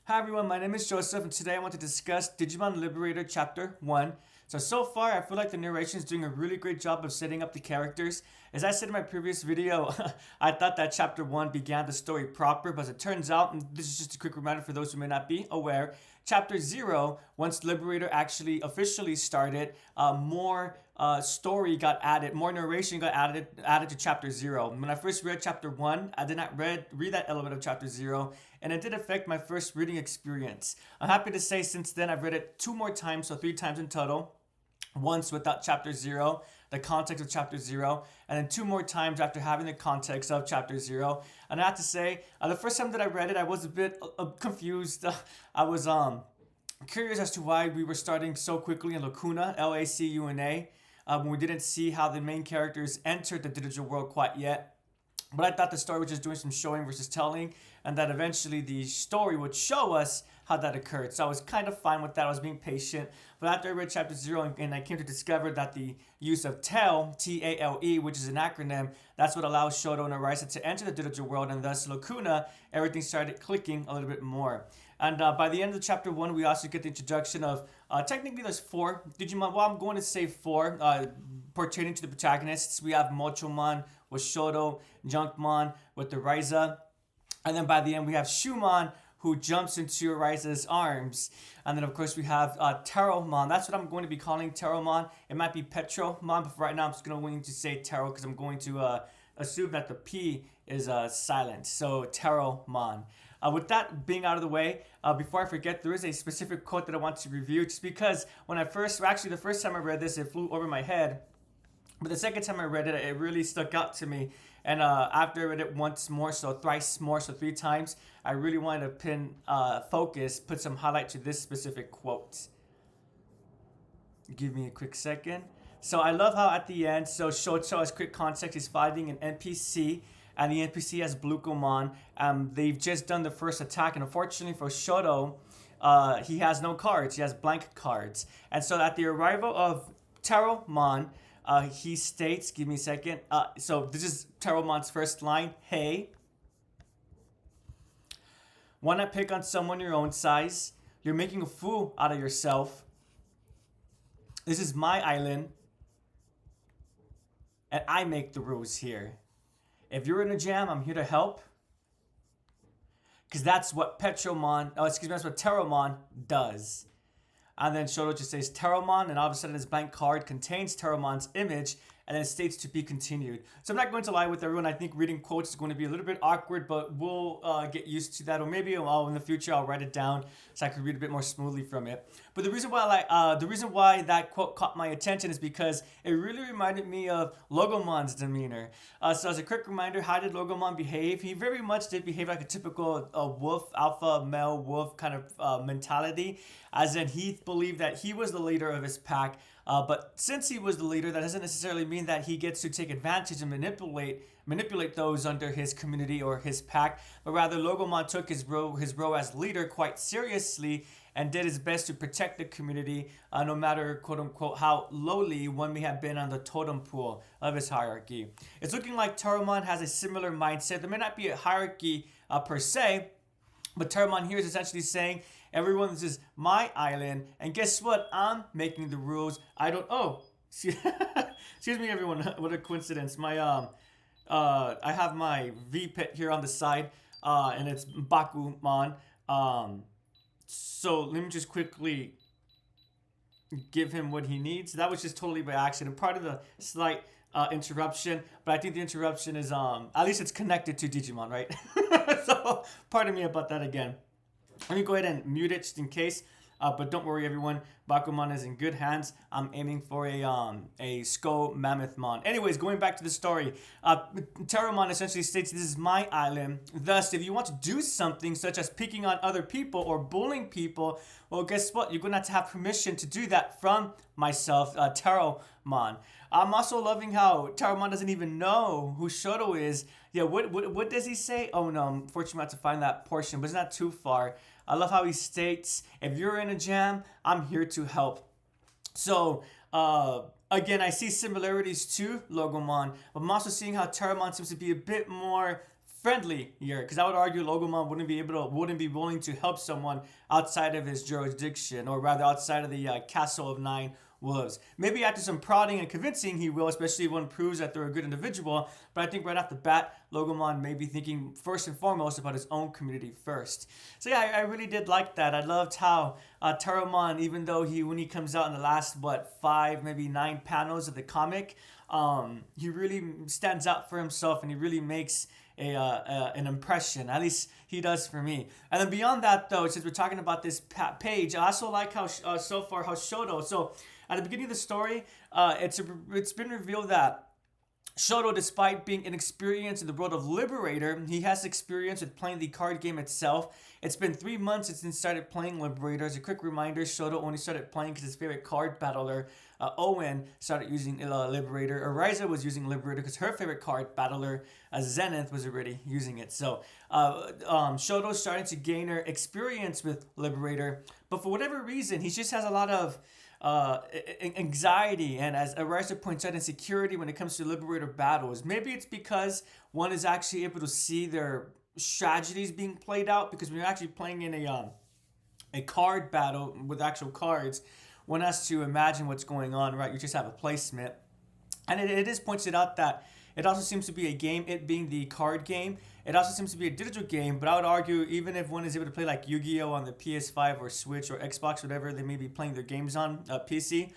Hi everyone, my name is Joseph, and today I want to discuss Digimon Liberator Chapter 1. So far, I feel like the narration is doing a really great job of setting up the characters. As I said in my previous video, I thought that Chapter 1 began the story proper, but as it turns out, and this is just a quick reminder for those who may not be aware, Chapter 0, once Liberator actually officially started, more story got added, more narration got added to Chapter 0. When I first read Chapter 1, I did not read that element of Chapter 0, and it did affect my first reading experience. I'm happy to say since then I've read it two more times, so three times in total. Once without Chapter 0, the context of Chapter 0, and then two more times after having the context of Chapter 0. And I have to say, the first time that I read it, I was a bit confused. I was curious as to why we were starting so quickly in Lacuna, Lacuna, when we didn't see how the main characters entered the digital world quite yet. But I thought the story was just doing some showing versus telling, and that eventually the story would show us how that occurred. So I was kind of fine with that. I was being patient. But after I read Chapter 0 and I came to discover that the use of TALE, T-A-L-E, which is an acronym, that's what allows Shoto and Arisa to enter the digital world, and thus Lacuna, everything started clicking a little bit more. And by the end of Chapter 1, we also get the introduction of, technically there's four Digimon. Well, I'm going to say four, pertaining to the protagonists. We have Mochomon with Shoto, Junkmon with the Ryza, and then by the end we have Shumon, who jumps into Arisa's arms. And then, of course, we have Teromon. That's what I'm going to be calling Teromon. It might be Petromon, but for right now, I'm just going to say Tero because I'm going to assume that the P is silent. So, Teromon. With that being out of the way, before I forget, there is a specific quote that I want to review just because when I first, actually, the first time I read this, it flew over my head. But the second time I read it, it really stuck out to me. And after I read it once more, so thrice more, so three times, I really wanted to pin focus, put some highlight to this specific quote. Give me a quick second. So I love how at the end, so Shoto, as quick context, is fighting an NPC, and the NPC has Blukomon. They've just done the first attack, and unfortunately for Shoto, he has no cards. He has blank cards. And so at the arrival of Teromon, he states, give me a second. So this is Teromon's first line. Hey, wanna pick on someone your own size? You're making a fool out of yourself. This is my island, and I make the rules here. If you're in a jam, I'm here to help. Because that's what that's what Teromon does. And then Shoto just says Teromon, and all of a sudden his blank card contains Teromon's image, and then it states to be continued. So I'm not going to lie with everyone. I think reading quotes is going to be a little bit awkward, but we'll get used to that. Or maybe in the future I'll write it down so I can read a bit more smoothly from it. But the reason why that quote caught my attention is because it really reminded me of Logomon's demeanor. So as a quick reminder, how did Logomon behave? He very much did behave like a typical wolf, alpha male wolf kind of mentality, as in he believed that he was the leader of his pack. But since he was the leader, that doesn't necessarily mean that he gets to take advantage and manipulate those under his community or his pack. But rather, Logomon took his role as leader quite seriously and did his best to protect the community, no matter quote unquote how lowly one may have been on the totem pole of his hierarchy. It's looking like Teromon has a similar mindset. There may not be a hierarchy per se, but Teromon here is essentially saying, everyone, this is my island, and guess what? I'm making the rules. I don't. Oh, excuse me, everyone. What a coincidence. I have my V pet here on the side, and it's Bakumon. So let me just quickly give him what he needs. That was just totally by accident, part of the slight interruption, but I think the interruption is at least it's connected to Digimon, right? So pardon me about that again. Let me go ahead and mute it just in case. But don't worry, everyone. Bakumon is in good hands. I'm aiming for a Skull Mammothmon. Anyways, going back to the story, Teromon essentially states, "This is my island. Thus, if you want to do something such as picking on other people or bullying people, well, guess what? You're going to have permission to do that from myself, Teromon." I'm also loving how Teromon doesn't even know who Shoto is. Yeah, what does he say? Oh no, unfortunately I have to find that portion, but it's not too far. I love how he states, if you're in a jam, I'm here to help. So, again, I see similarities to Logomon, but I'm also seeing how Teromon seems to be a bit more friendly here, because I would argue Logomon wouldn't be willing to help someone outside of his jurisdiction, or rather outside of the Castle of Nine Wolves. Maybe after some prodding and convincing, he will, especially if one proves that they're a good individual. But I think right off the bat, Logomon may be thinking first and foremost about his own community first. So yeah, I really did like that. I loved how Terramon, even though when he comes out in the last 5, maybe 9 panels of the comic, he really stands out for himself, and he really makes an impression. At least he does for me. And then beyond that, though, since we're talking about this page, I also like how so far how Shoto. So at the beginning of the story, it's been revealed that Shoto, despite being inexperienced in the world of Liberator, he has experience with playing the card game itself. It's been 3 months since he started playing Liberator. As a quick reminder, Shoto only started playing because his favorite card battler, Owen, started using Liberator. Ariza was using Liberator because her favorite card battler, Zenith, was already using it. So Shoto's starting to gain her experience with Liberator, but for whatever reason, he just has a lot of anxiety, and as Ariza points out, insecurity when it comes to Liberator battles. Maybe it's because one is actually able to see their strategies being played out, because when you're actually playing in a card battle with actual cards, one has to imagine what's going on, right? You just have a placement. And it is pointed out that it also seems to be a game, it being the card game. It also seems to be a digital game, but I would argue even if one is able to play like Yu-Gi-Oh! On the PS5 or Switch or Xbox, whatever they may be playing their games on, PC,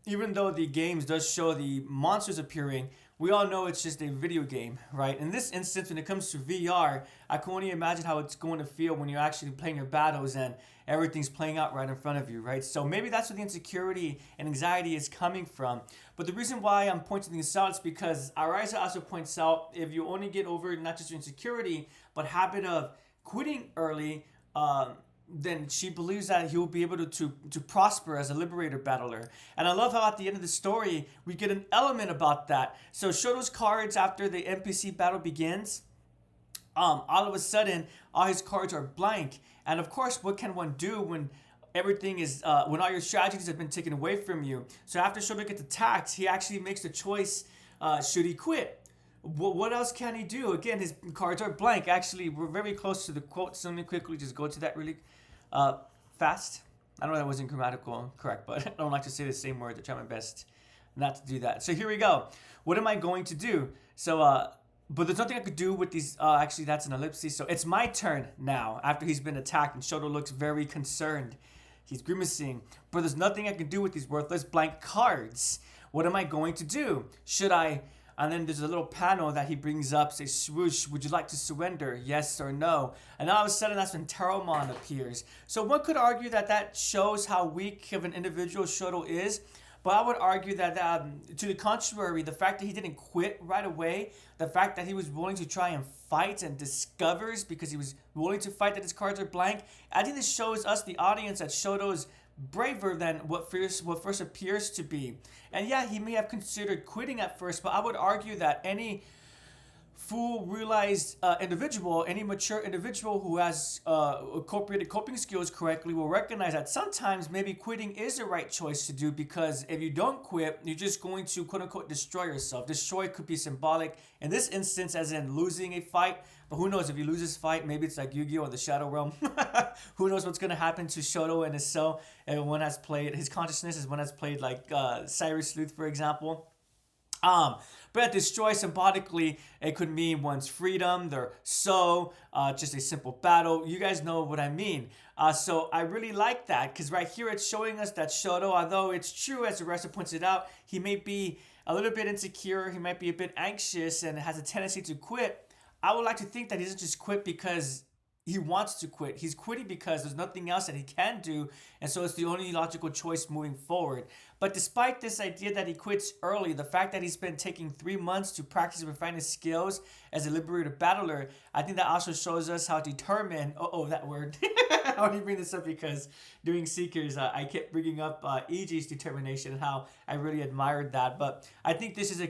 even though the games does show the monsters appearing, we all know it's just a video game, right? In this instance, when it comes to VR, I can only imagine how it's going to feel when you're actually playing your battles and everything's playing out right in front of you, right? So maybe that's where the insecurity and anxiety is coming from. But the reason why I'm pointing this out is because Ariza also points out, if you only get over not just your insecurity, but habit of quitting early, then she believes that he'll be able to prosper as a Liberator battler. And I love how at the end of the story, we get an element about that. So Shoto's cards, after the NPC battle begins, all of a sudden, all his cards are blank. And of course, what can one do when everything is, when all your strategies have been taken away from you? So after Shoto gets attacked, he actually makes the choice, should he quit? What else can he do? Again, his cards are blank. Actually, we're very close to the quote, so let me quickly just go to that really fast. I know that wasn't grammatical correct, but I don't like to say the same words. I try my best not to do that. So here we go. What am I going to do? So, but there's nothing I could do with these. Actually, that's an ellipsis. So it's my turn now after he's been attacked, and Shoto looks very concerned. He's grimacing. But there's nothing I can do with these worthless blank cards. What am I going to do? Should I... And then there's a little panel that he brings up, says, swoosh, would you like to surrender? Yes or no? And all of a sudden, that's when Terramon appears. So one could argue that that shows how weak of an individual Shoto is. But I would argue that to the contrary, the fact that he didn't quit right away, the fact that he was willing to try and fight and discovers because he was willing to fight that his cards are blank, I think this shows us, the audience, that Shoto's braver than what first appears to be. And yeah, he may have considered quitting at first, but I would argue that any full realized individual, any mature individual who has incorporated coping skills correctly will recognize that sometimes maybe quitting is the right choice to do, because if you don't quit, you're just going to quote unquote destroy yourself. Destroy could be symbolic in this instance as in losing a fight, but who knows, if you lose this fight, maybe it's like Yu-Gi-Oh! In the Shadow Realm. Who knows what's going to happen to Shoto and his soul, and one has played his consciousness as one has played like Cyrus Sleuth, for example. But destroy symbolically, it could mean one's freedom, their soul, just a simple battle. You guys know what I mean. So I really like that, because right here it's showing us that Shoto, although it's true, as the wrestler points it out, he may be a little bit insecure, he might be a bit anxious, and has a tendency to quit. I would like to think that he doesn't just quit because he wants to quit. He's quitting because there's nothing else that he can do, and so it's the only logical choice moving forward. But despite this idea that he quits early, the fact that he's been taking 3 months to practice and refine his skills as a Liberator battler, I think that also shows us how determined... that word. I only bring this up because during Seekers, I kept bringing up EG's determination and how I really admired that. But I think this is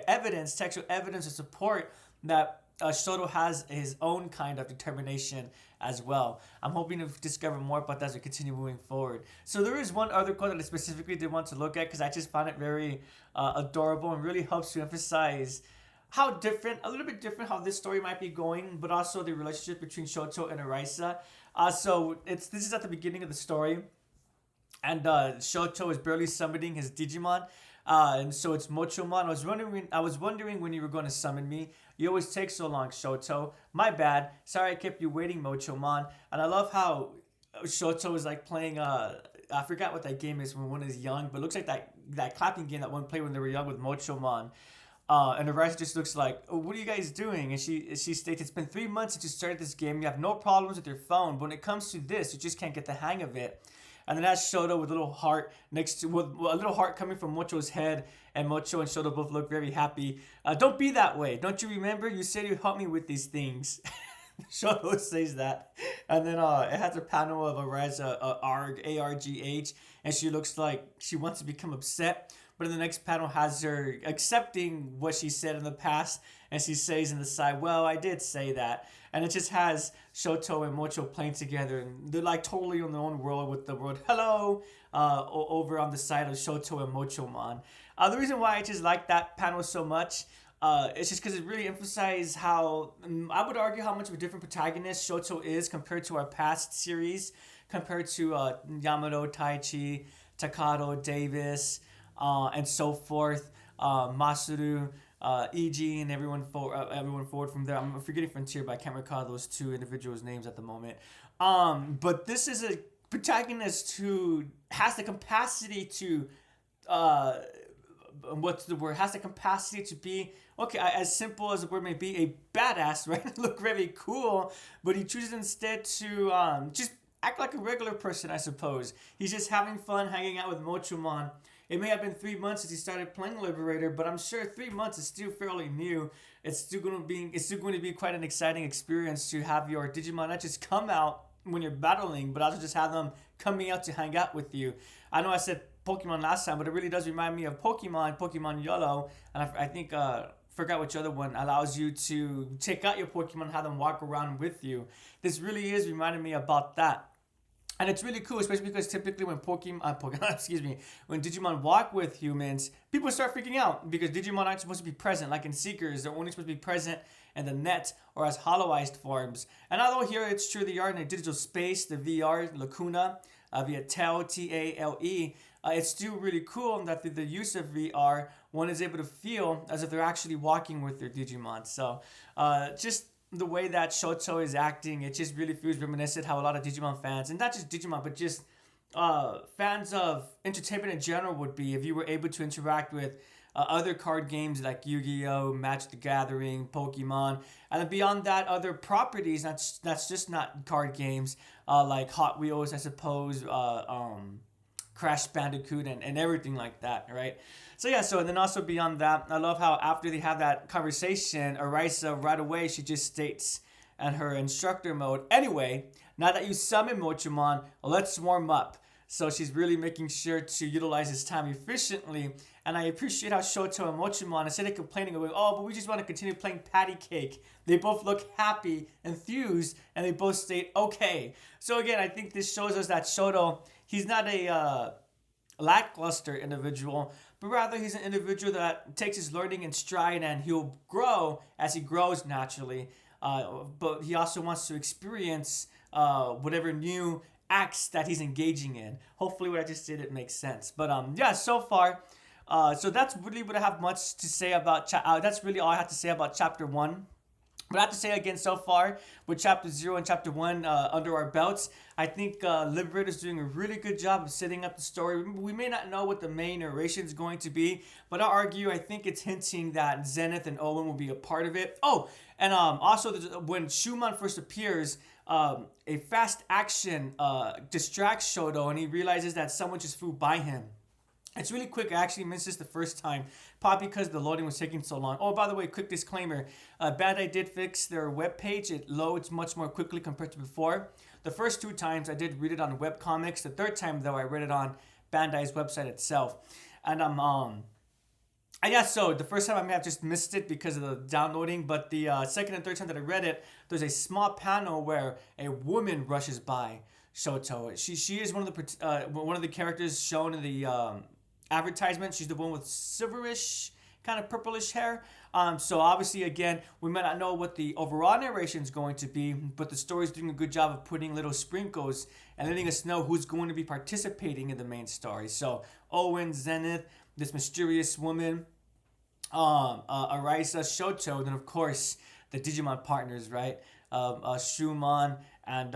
evidence, textual evidence to support that Shoto has his own kind of determination as well. I'm hoping to discover more about that as we continue moving forward. So there is one other quote that I specifically did want to look at, because I just found it very adorable and really helps to emphasize how different, a little bit different how this story might be going, but also the relationship between Shoto and Arisa. So this is at the beginning of the story, and Shoto is barely summoning his Digimon. And so it's Mochomon. I was wondering when you were going to summon me. You always take so long, Shoto. My bad. Sorry I kept you waiting, Mochomon. And I love how Shoto is like playing I forgot what that game is when one is young, but it looks like that clapping game that one played when they were young with Mochomon. And the rest just looks like, oh, what are you guys doing? And she states, it's been 3 months since you started this game. You have no problems with your phone. But when it comes to this, you just can't get the hang of it. And then that's Shoto with a little heart next to with a little heart coming from Mocho's head, and Mocho and Shoto both look very happy. Don't be that way. Don't you remember? You said you help me with these things. Shoto says that, and then it has a panel of Arisa, Argh, and she looks like she wants to become upset. But in the next panel has her accepting what she said in the past, and she says in the side, "Well, I did say that." And it just has Shoto and Mocho playing together, and they're like totally in their own world with the word "hello" over on the side of Shoto and Mochomon. The reason why I just like that panel so much. It's just because it really emphasizes how, I would argue, how much of a different protagonist Shoto is compared to our past series, compared to Yamato, Taichi, Takato, Davis, and so forth, Masuru, EG, and everyone forward from there. I'm forgetting Frontier, but I can't recall those two individuals' names at the moment. But this is a protagonist who has the capacity to what's the word? Has the capacity to be, okay, as simple as the word may be, a badass, right? Look very cool, but he chooses instead to just act like a regular person, I suppose. He's just having fun hanging out with Mochomon. It may have been 3 months since he started playing Liberator, but I'm sure 3 months is still fairly new. It's still going to be quite an exciting experience to have your Digimon not just come out when you're battling, but also just have them coming out to hang out with you. I know I said Pokemon last time, but it really does remind me of Pokemon Yellow, and I think forgot which other one allows you to take out your Pokemon and have them walk around with you. This really is reminding me about that. And it's really cool, especially because typically when when Digimon walk with humans, people start freaking out because Digimon aren't supposed to be present. Like in Seekers, they're only supposed to be present in the net or as holoized forms. And although here it's true they are in a digital space, the VR Lacuna via TALE, it's still really cool that through the use of VR, one is able to feel as if they're actually walking with their Digimon. So just the way that Shoto is acting, it just really feels reminiscent how a lot of Digimon fans, and not just Digimon, but just fans of entertainment in general would be if you were able to interact with other card games like Yu-Gi-Oh, Magic the Gathering, Pokemon, and then beyond that, other properties that's just not card games like Hot Wheels, I suppose, Crash Bandicoot, and everything like that, right? So yeah, and then also beyond that, I love how after they have that conversation, Arisa right away, she just states in her instructor mode, anyway, now that you summon Mochomon, let's warm up. So she's really making sure to utilize his time efficiently. And I appreciate how Shoto and Mochomon, instead of complaining, going, oh, but we just want to continue playing patty cake, they both look happy, enthused, and they both state, okay. So again, I think this shows us that Shoto, he's not a lackluster individual, but rather he's an individual that takes his learning in stride, and he'll grow as he grows naturally. But he also wants to experience whatever new acts that he's engaging in. Hopefully what I just did, it makes sense. But yeah, so far, so that's really what I have much to say about, that's really all I have to say about chapter 1. But I have to say again, so far, with Chapter 0 and Chapter 1 under our belts, I think Liberator is doing a really good job of setting up the story. We may not know what the main narration is going to be, but I'll argue, I think it's hinting that Zenith and Owen will be a part of it. Oh, and also, when Shumon first appears, a fast action distracts Shoto, and he realizes that someone just flew by him. It's really quick. I actually missed this the first time, probably because the loading was taking so long. Oh, by the way, quick disclaimer. Bandai did fix their webpage. It loads much more quickly compared to before. The first 2 times I did read it on webcomics. The 3rd time, though, I read it on Bandai's website itself. And yeah, so the first time I may have just missed it because of the downloading, but the 2nd and 3rd time that I read it, there's a small panel where a woman rushes by Shoto. She is one of the characters shown in the advertisement. She's the one with silverish, kind of purplish hair. So obviously, again, we might not know what the overall narration is going to be, but the story's doing a good job of putting little sprinkles and letting us know who's going to be participating in the main story. So Owen, Zenith, this mysterious woman, Arisa, Shoto, then of course the Digimon partners, right? Shumon and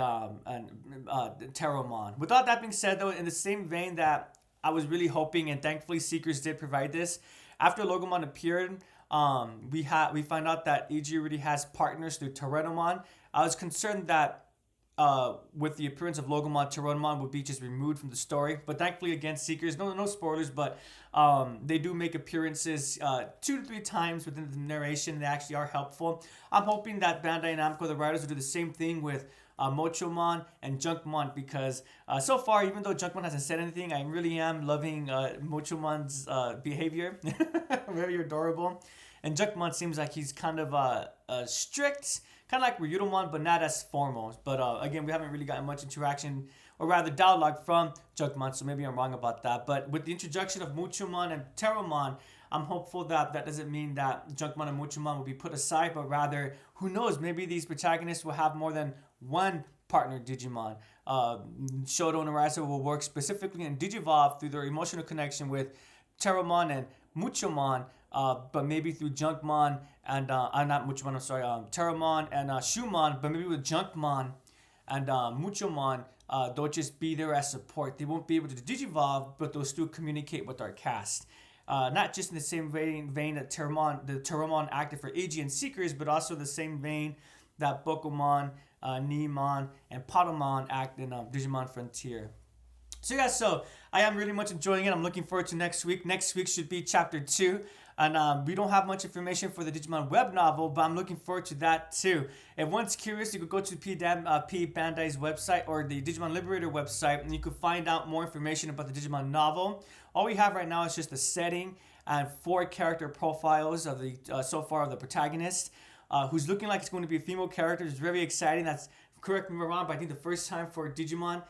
Teromon. With all that being said, though, in the same vein that I was really hoping, and thankfully Seekers did provide this. After Logomon appeared, we find out that EG already has partners through Torenomon. I was concerned that with the appearance of Logomon, Torenomon would be just removed from the story. But thankfully, again, Seekers, no spoilers, but they do make appearances 2 to 3 times within the narration. They actually are helpful. I'm hoping that Bandai Namco, the writers, will do the same thing with Mochomon and Junkmon, because so far, even though Junkmon hasn't said anything, I really am loving Mochomon's behavior. Very adorable. And Junkmon seems like he's kind of strict, kind of like Ryudomon, but not as formal. But again, we haven't really gotten much interaction, or rather dialogue from Junkmon, so maybe I'm wrong about that. But with the introduction of Muchomon and Teromon, I'm hopeful that that doesn't mean that Junkmon and Muchomon will be put aside, but rather, who knows, maybe these protagonists will have more than one partner Digimon. Shoto and Arisa will work specifically in Digivolve through their emotional connection with Teromon and Muchomon, but maybe through Junkmon and not Muchomon, I'm sorry, Teromon and Shumon, but maybe with Junkmon and Muchomon, they'll just be there as support. They won't be able to Digivolve, but they'll still communicate with our cast. Not just in the same vein that the Teromon acted for AG and Seekers, but also the same vein that Bokomon, Neemon, and Patamon act in Digimon Frontier. So yeah, so I am really much enjoying it. I'm looking forward to next week. Next week should be Chapter 2. And we don't have much information for the Digimon web novel, but I'm looking forward to that too. If one's curious, you could go to P Bandai's website or the Digimon Liberator website, and you could find out more information about the Digimon novel. All we have right now is just the setting and 4 character profiles of the so far of the protagonist, who's looking like it's going to be a female character. It's very exciting. That's, correct me if I'm wrong, but I think the first time for Digimon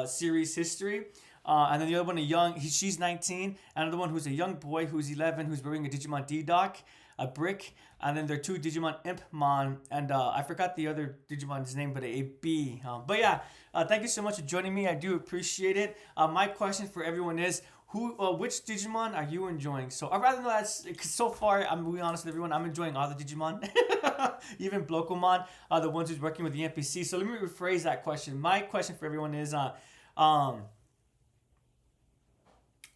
series history. And then the other one, she's 19. Another one who's a young boy who's 11, who's wearing a Digimon D-Dock, a brick. And then there are 2 Digimon Impmon, and I forgot the other Digimon's name, but a B. But yeah, thank you so much for joining me. I do appreciate it. My question for everyone is, which Digimon are you enjoying? So I'd rather know that, because so far, I'm going to be honest with everyone, I'm enjoying all the Digimon. Even Blokomon, the ones who's working with the NPC. So let me rephrase that question. My question for everyone is,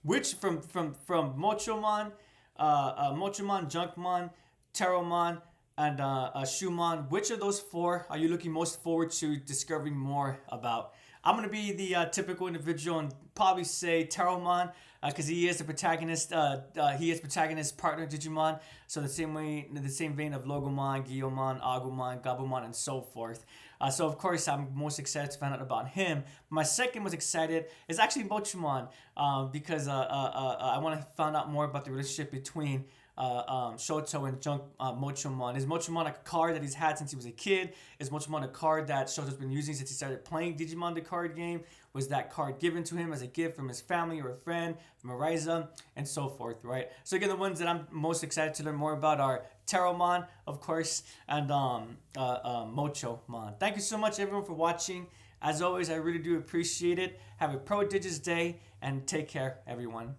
which from Mochomon, Junkmon, Teromon, and Shumon, which of those 4 are you looking most forward to discovering more about? I'm going to be the typical individual and probably say Teromon, because he is the protagonist. He is protagonist partner Digimon. So the same vein of Logomon, Gyomon, Agumon, Gabumon, and so forth. So of course I'm most excited to find out about him. My second most excited is actually Mochomon, because I want to find out more about the relationship between Shoto and Mochomon. Is Mochomon a card that he's had since he was a kid? Is Mochomon a card that Shoto's been using since he started playing Digimon the card game? Was that card given to him as a gift from his family or a friend, from Arisa, and so forth, right? So again, the ones that I'm most excited to learn more about are Teromon, of course, and Mochomon. Thank you so much, everyone, for watching. As always, I really do appreciate it. Have a Pro Digis day, and take care, everyone.